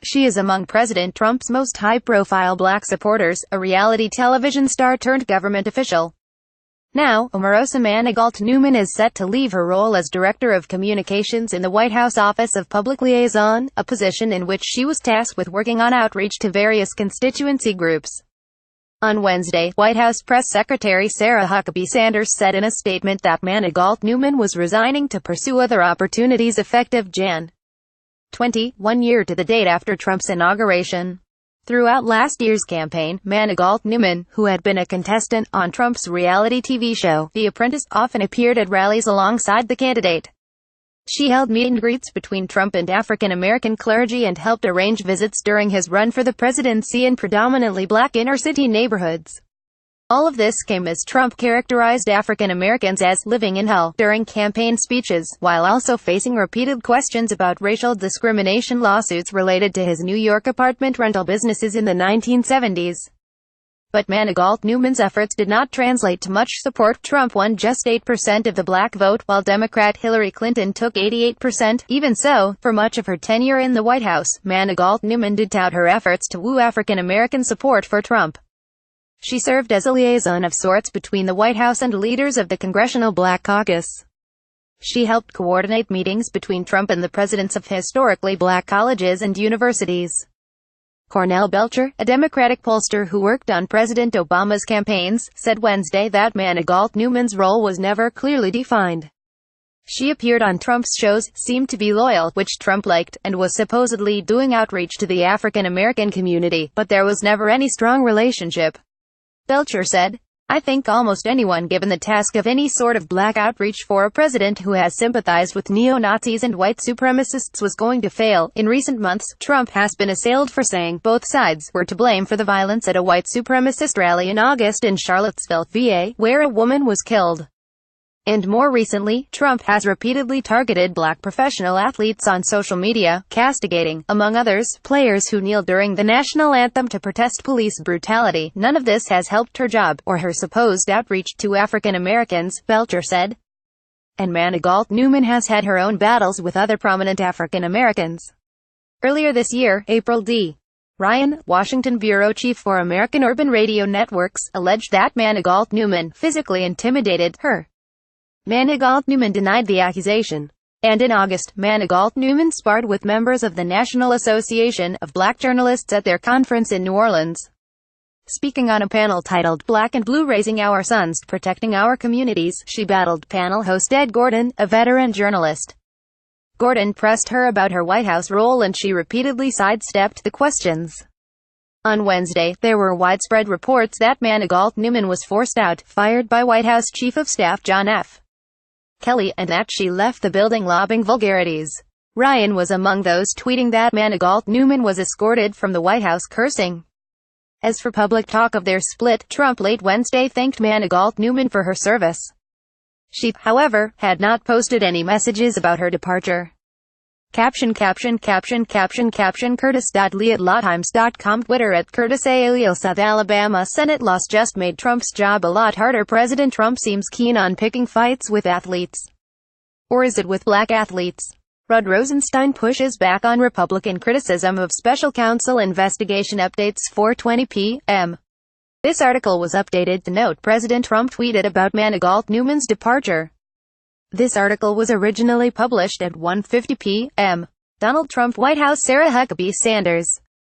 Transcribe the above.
She is among President Trump's most high-profile black supporters, a reality television star turned government official. Now, Omarosa Manigault Newman is set to leave her role as Director of Communications in the White House Office of Public Liaison, a position in which she was tasked with working on outreach to various constituency groups. On Wednesday, White House Press Secretary Sarah Huckabee Sanders said in a statement that Manigault Newman was resigning to pursue other opportunities effective Jan. 20, 1 year to the date after Trump's inauguration. Throughout last year's campaign, Manigault Newman, who had been a contestant on Trump's reality TV show, The Apprentice, often appeared at rallies alongside the candidate. She held meet and greets between Trump and African-American clergy and helped arrange visits during his run for the presidency in predominantly black inner-city neighborhoods. All of this came as Trump characterized African Americans as living in hell during campaign speeches, while also facing repeated questions about racial discrimination lawsuits related to his New York apartment rental businesses in the 1970s. But Manigault Newman's efforts did not translate to much support. Trump won just 8% of the black vote, while Democrat Hillary Clinton took 88%. Even so, for much of her tenure in the White House, Manigault Newman did tout her efforts to woo African American support for Trump. She served as a liaison of sorts between the White House and leaders of the Congressional Black Caucus. She helped coordinate meetings between Trump and the presidents of historically black colleges and universities. Cornell Belcher, a Democratic pollster who worked on President Obama's campaigns, said Wednesday that Manigault Newman's role was never clearly defined. She appeared on Trump's shows, seemed to be loyal, which Trump liked, and was supposedly doing outreach to the African American community, but there was never any strong relationship. Belcher said, "I think almost anyone given the task of any sort of black outreach for a president who has sympathized with neo-Nazis and white supremacists was going to fail." In recent months, Trump has been assailed for saying both sides were to blame for the violence at a white supremacist rally in August in Charlottesville, VA, where a woman was killed. And more recently, Trump has repeatedly targeted black professional athletes on social media, castigating, among others, players who kneeled during the national anthem to protest police brutality. None of this has helped her job, or her supposed outreach to African Americans, Belcher said. And Manigault Newman has had her own battles with other prominent African Americans. Earlier this year, April D. Ryan, Washington bureau chief for American Urban Radio Networks, alleged that Manigault Newman physically intimidated her. Manigault Newman denied the accusation. And in August, Manigault Newman sparred with members of the National Association of Black Journalists at their conference in New Orleans. Speaking on a panel titled Black and Blue Raising Our Sons, Protecting Our Communities, she battled panel host Ed Gordon, a veteran journalist. Gordon pressed her about her White House role and she repeatedly sidestepped the questions. On Wednesday, there were widespread reports that Manigault Newman was forced out, fired by White House Chief of Staff John F. Kelly, and that she left the building lobbing vulgarities. Ryan was among those tweeting that Manigault Newman was escorted from the White House cursing. As for public talk of their split, Trump late Wednesday thanked Manigault Newman for her service. She, however, had not posted any messages about her departure. Caption Curtis.lee@lawtimes.com Twitter @CurtisALeo South Alabama Senate loss just made Trump's job a lot harder. President Trump seems keen on picking fights with athletes. Or is it with black athletes? Rod Rosenstein pushes back on Republican criticism of special counsel investigation. Updates 4:20 p.m. This article was updated to note President Trump tweeted about Manigault Newman's departure. This article was originally published at 1:50 p.m. Donald Trump White House Sarah Huckabee Sanders